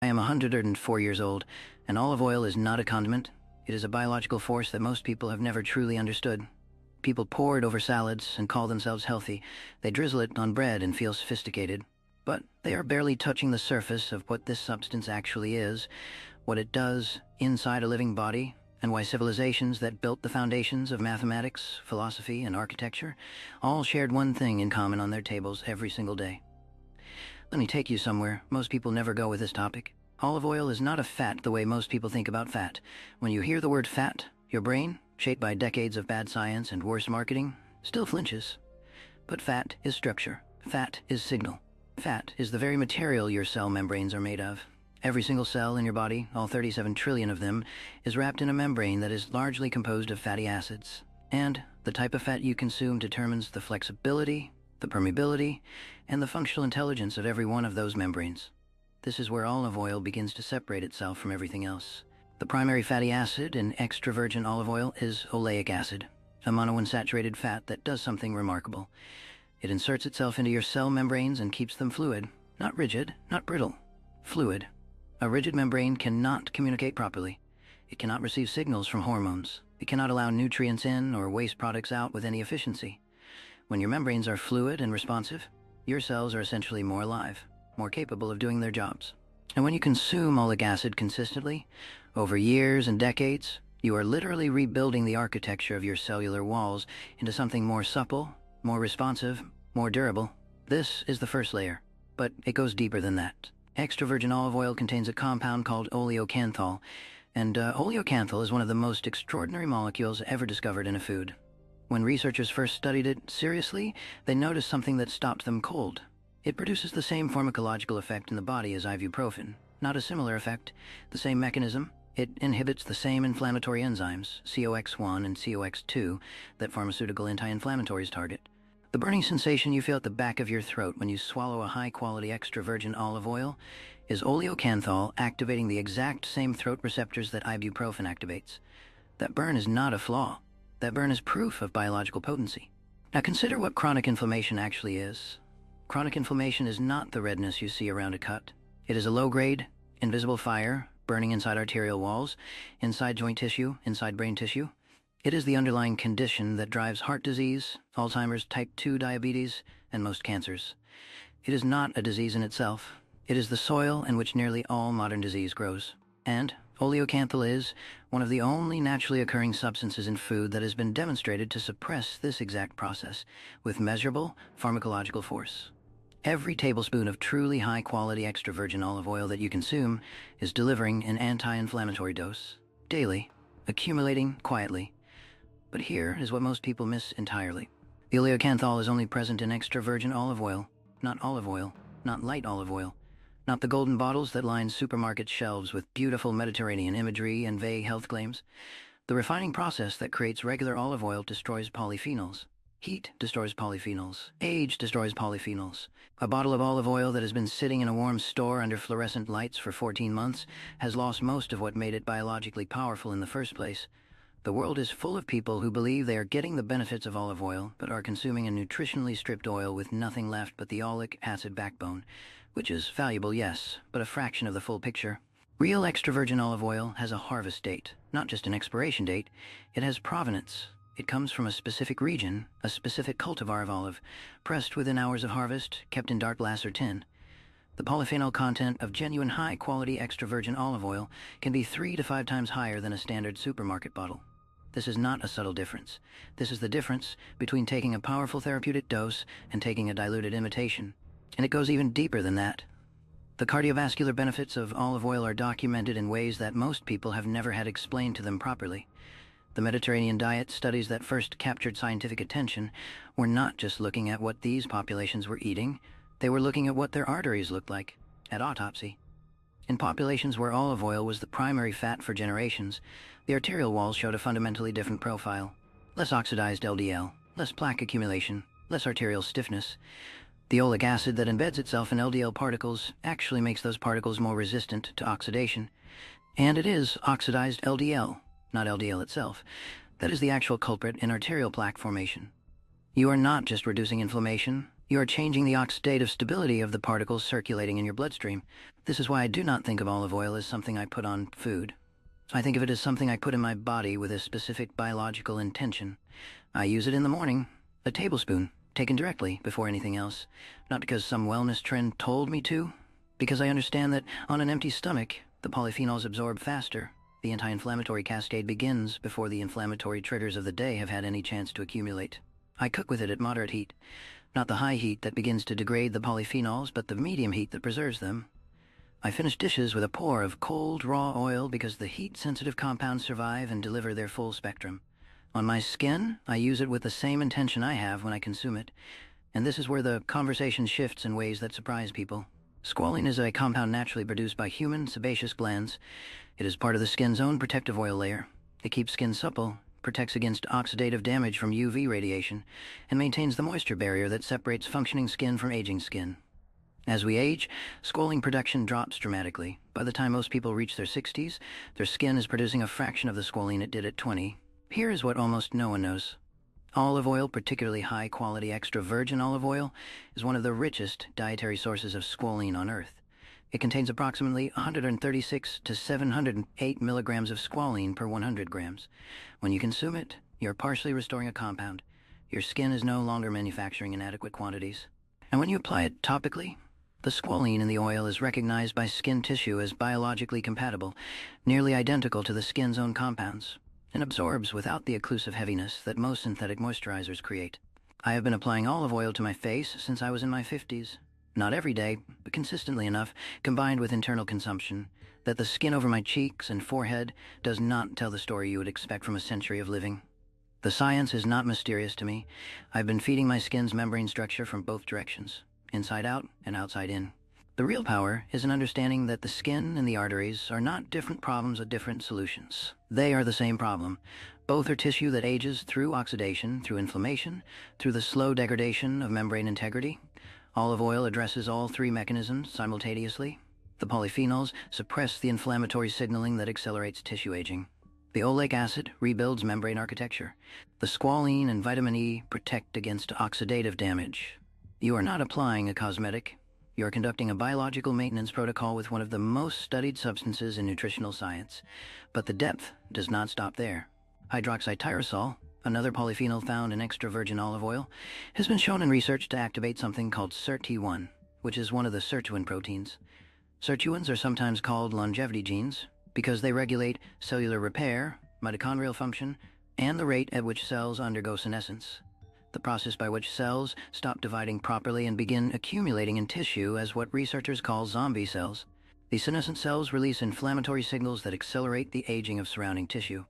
I am 104 years old, and olive oil is not a condiment. It is a biological force that most people have never truly understood. People pour it over salads and call themselves healthy. They drizzle it on bread and feel sophisticated. But they are barely touching the surface of what this substance actually is, what it does inside a living body, and why civilizations that built the foundations of mathematics, philosophy, and architecture all shared one thing in common on their tables every single day. Let me take you somewhere most people never go with this topic. Olive oil is not a fat the way most people think about fat. When you hear the word fat, your brain, shaped by decades of bad science and worse marketing, still flinches. But fat is structure. Fat is signal. Fat is the very material your cell membranes are made of. Every single cell in your body, all 37 trillion of them, is wrapped in a membrane that is largely composed of fatty acids. And the type of fat you consume determines the flexibility, the permeability, and the functional intelligence of every one of those membranes. This is where olive oil begins to separate itself from everything else. The primary fatty acid in extra virgin olive oil is oleic acid, a monounsaturated fat that does something remarkable. It inserts itself into your cell membranes and keeps them fluid, not rigid, not brittle, fluid. A rigid membrane cannot communicate properly. It cannot receive signals from hormones. It cannot allow nutrients in or waste products out with any efficiency. When your membranes are fluid and responsive, your cells are essentially more alive, more capable of doing their jobs. And when you consume oleic acid consistently, over years and decades, you are literally rebuilding the architecture of your cellular walls into something more supple, more responsive, more durable. This is the first layer, but it goes deeper than that. Extra virgin olive oil contains a compound called oleocanthal, and oleocanthal is one of the most extraordinary molecules ever discovered in a food. When researchers first studied it seriously, they noticed something that stopped them cold. It produces the same pharmacological effect in the body as ibuprofen. Not a similar effect, the same mechanism. It inhibits the same inflammatory enzymes, COX-1 and COX-2, that pharmaceutical anti-inflammatories target. The burning sensation you feel at the back of your throat when you swallow a high-quality extra virgin olive oil is oleocanthal activating the exact same throat receptors that ibuprofen activates. That burn is not a flaw. That burn is proof of biological potency. Now consider what chronic inflammation actually is. Chronic inflammation is not the redness you see around a cut. It is a low-grade, invisible fire burning inside arterial walls, inside joint tissue, inside brain tissue. It is the underlying condition that drives heart disease, Alzheimer's, type 2 diabetes, and most cancers. It is not a disease in itself. It is the soil in which nearly all modern disease grows. And oleocanthal is one of the only naturally occurring substances in food that has been demonstrated to suppress this exact process with measurable pharmacological force. Every tablespoon of truly high-quality extra virgin olive oil that you consume is delivering an anti-inflammatory dose, daily, accumulating quietly. But here is what most people miss entirely. The oleocanthal is only present in extra virgin olive oil, not light olive oil, not the golden bottles that line supermarket shelves with beautiful Mediterranean imagery and vague health claims. The refining process that creates regular olive oil destroys polyphenols. Heat destroys polyphenols. Age destroys polyphenols. A bottle of olive oil that has been sitting in a warm store under fluorescent lights for 14 months has lost most of what made it biologically powerful in the first place. The world is full of people who believe they are getting the benefits of olive oil, but are consuming a nutritionally stripped oil with nothing left but the oleic acid backbone, which is valuable, yes, but a fraction of the full picture. Real extra virgin olive oil has a harvest date, not just an expiration date. It has provenance. It comes from a specific region, a specific cultivar of olive, pressed within hours of harvest, kept in dark glass or tin. The polyphenol content of genuine high-quality extra virgin olive oil can be 3 to 5 times higher than a standard supermarket bottle. This is not a subtle difference. This is the difference between taking a powerful therapeutic dose and taking a diluted imitation. And it goes even deeper than that. The cardiovascular benefits of olive oil are documented in ways that most people have never had explained to them properly. The Mediterranean diet studies that first captured scientific attention were not just looking at what these populations were eating, they were looking at what their arteries looked like at autopsy. In populations where olive oil was the primary fat for generations, the arterial walls showed a fundamentally different profile. Less oxidized LDL, less plaque accumulation, less arterial stiffness. The oleic acid that embeds itself in LDL particles actually makes those particles more resistant to oxidation. And it is oxidized LDL, not LDL itself, that is the actual culprit in arterial plaque formation. You are not just reducing inflammation, You are changing the oxidative stability of the particles circulating in your bloodstream. This is why I do not think of olive oil as something I put on food. I think of it as something I put in my body with a specific biological intention. I use it in the morning, a tablespoon, taken directly before anything else, not because some wellness trend told me to, because I understand that on an empty stomach, the polyphenols absorb faster. The anti-inflammatory cascade begins before the inflammatory triggers of the day have had any chance to accumulate. I cook with it at moderate heat, not the high heat that begins to degrade the polyphenols, but the medium heat that preserves them. I finish dishes with a pour of cold, raw oil because the heat-sensitive compounds survive and deliver their full spectrum. On my skin, I use it with the same intention I have when I consume it, and this is where the conversation shifts in ways that surprise people. Squalene is a compound naturally produced by human sebaceous glands. It is part of the skin's own protective oil layer. It keeps skin supple, protects against oxidative damage from UV radiation, and maintains the moisture barrier that separates functioning skin from aging skin. As we age, squalene production drops dramatically. By the time most people reach their 60s, their skin is producing a fraction of the squalene it did at 20. Here is what almost no one knows. Olive oil, particularly high-quality extra virgin olive oil, is one of the richest dietary sources of squalene on Earth. It contains approximately 136 to 708 milligrams of squalene per 100 grams. When you consume it, you're partially restoring a compound. Your skin is no longer manufacturing inadequate quantities. And when you apply it topically, the squalene in the oil is recognized by skin tissue as biologically compatible, nearly identical to the skin's own compounds, and absorbs without the occlusive heaviness that most synthetic moisturizers create. I have been applying olive oil to my face since I was in my 50s. Not every day, but consistently enough, combined with internal consumption, that the skin over my cheeks and forehead does not tell the story you would expect from a century of living. The science is not mysterious to me. I've been feeding my skin's membrane structure from both directions, inside out and outside in. The real power is in understanding that the skin and the arteries are not different problems with different solutions. They are the same problem. Both are tissue that ages through oxidation, through inflammation, through the slow degradation of membrane integrity. Olive oil addresses all three mechanisms simultaneously. The polyphenols suppress the inflammatory signaling that accelerates tissue aging. The oleic acid rebuilds membrane architecture. The squalene and vitamin E protect against oxidative damage. You are not applying a cosmetic. You are conducting a biological maintenance protocol with one of the most studied substances in nutritional science. But the depth does not stop there. Hydroxytyrosol, another polyphenol found in extra virgin olive oil, has been shown in research to activate something called SIRT1, which is one of the sirtuin proteins. Sirtuins are sometimes called longevity genes because they regulate cellular repair, mitochondrial function, and the rate at which cells undergo senescence, the process by which cells stop dividing properly and begin accumulating in tissue as what researchers call zombie cells. These senescent cells release inflammatory signals that accelerate the aging of surrounding tissue.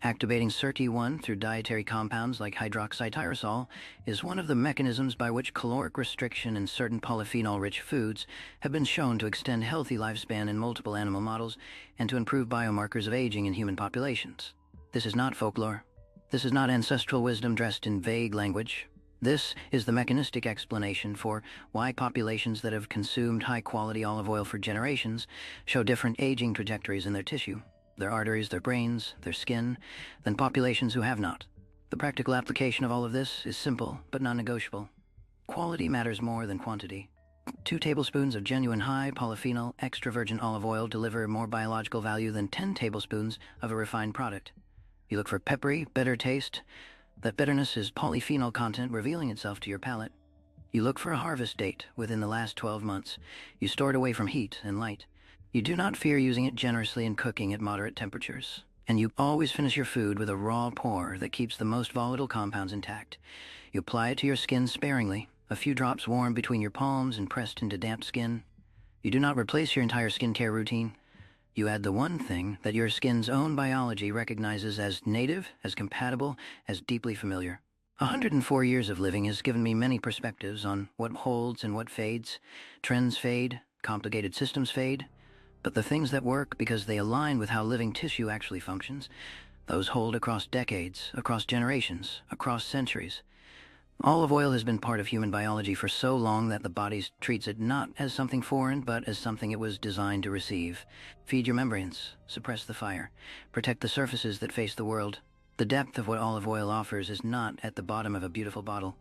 Activating SIRT1 through dietary compounds like hydroxytyrosol is one of the mechanisms by which caloric restriction in certain polyphenol-rich foods have been shown to extend healthy lifespan in multiple animal models and to improve biomarkers of aging in human populations. This is not folklore. This is not ancestral wisdom dressed in vague language. This is the mechanistic explanation for why populations that have consumed high-quality olive oil for generations show different aging trajectories in their tissue, their arteries, their brains, their skin, than populations who have not. The practical application of all of this is simple but non-negotiable. Quality matters more than quantity. 2 tablespoons of genuine high polyphenol extra virgin olive oil deliver more biological value than 10 tablespoons of a refined product. You look for peppery, bitter taste. That bitterness is polyphenol content revealing itself to your palate. You look for a harvest date within the last 12 months. You store it away from heat and light. You do not fear using it generously in cooking at moderate temperatures. And you always finish your food with a raw pour that keeps the most volatile compounds intact. You apply it to your skin sparingly, a few drops warm between your palms and pressed into damp skin. You do not replace your entire skincare routine. You add the one thing that your skin's own biology recognizes as native, as compatible, as deeply familiar. 104 years of living has given me many perspectives on what holds and what fades. Trends fade, complicated systems fade, but the things that work because they align with how living tissue actually functions, those hold across decades, across generations, across centuries. Olive oil has been part of human biology for so long that the body treats it not as something foreign, but as something it was designed to receive. Feed your membranes, suppress the fire, protect the surfaces that face the world. The depth of what olive oil offers is not at the bottom of a beautiful bottle.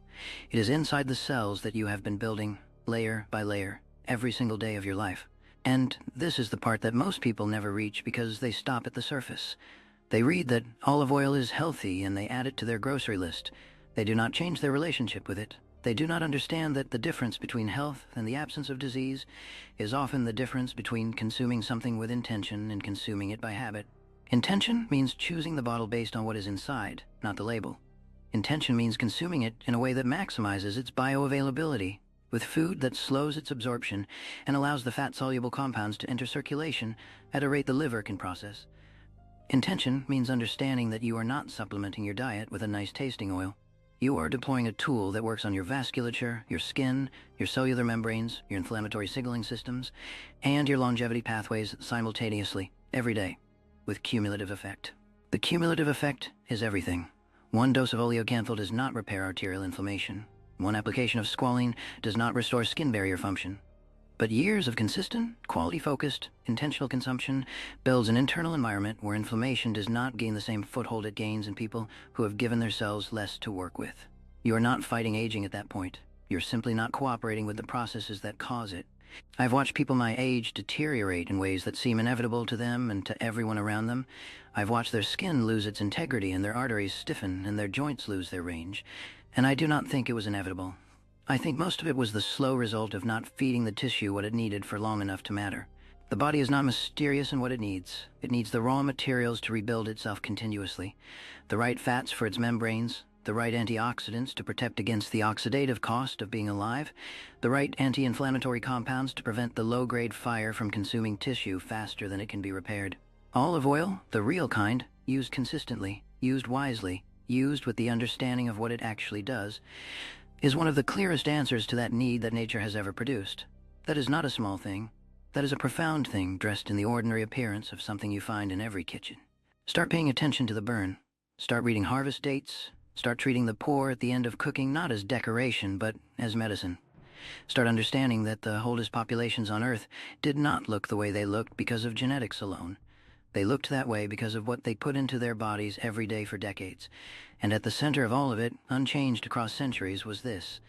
It is inside the cells that you have been building, layer by layer, every single day of your life. And this is the part that most people never reach because they stop at the surface. They read that olive oil is healthy and they add it to their grocery list. They do not change their relationship with it. They do not understand that the difference between health and the absence of disease is often the difference between consuming something with intention and consuming it by habit. Intention means choosing the bottle based on what is inside, not the label. Intention means consuming it in a way that maximizes its bioavailability, with food that slows its absorption and allows the fat-soluble compounds to enter circulation at a rate the liver can process. Intention means understanding that you are not supplementing your diet with a nice tasting oil. You are deploying a tool that works on your vasculature, your skin, your cellular membranes, your inflammatory signaling systems, and your longevity pathways simultaneously, every day, with cumulative effect. The cumulative effect is everything. One dose of oleocanthal does not repair arterial inflammation. One application of squalene does not restore skin barrier function. But years of consistent, quality-focused, intentional consumption builds an internal environment where inflammation does not gain the same foothold it gains in people who have given their cells less to work with. You are not fighting aging at that point. You're simply not cooperating with the processes that cause it. I've watched people my age deteriorate in ways that seem inevitable to them and to everyone around them. I've watched their skin lose its integrity and their arteries stiffen and their joints lose their range. And I do not think it was inevitable. I think most of it was the slow result of not feeding the tissue what it needed for long enough to matter. The body is not mysterious in what it needs. It needs the raw materials to rebuild itself continuously. The right fats for its membranes, the right antioxidants to protect against the oxidative cost of being alive, the right anti-inflammatory compounds to prevent the low-grade fire from consuming tissue faster than it can be repaired. Olive oil, the real kind, used consistently, used wisely, used with the understanding of what it actually does, is one of the clearest answers to that need that nature has ever produced. That is not a small thing. That is a profound thing dressed in the ordinary appearance of something you find in every kitchen. Start paying attention to the burn. Start reading harvest dates. Start treating the pour at the end of cooking not as decoration, but as medicine. Start understanding that the oldest populations on Earth did not look the way they looked because of genetics alone. They looked that way because of what they put into their bodies every day for decades. And at the center of all of it, unchanged across centuries, was this: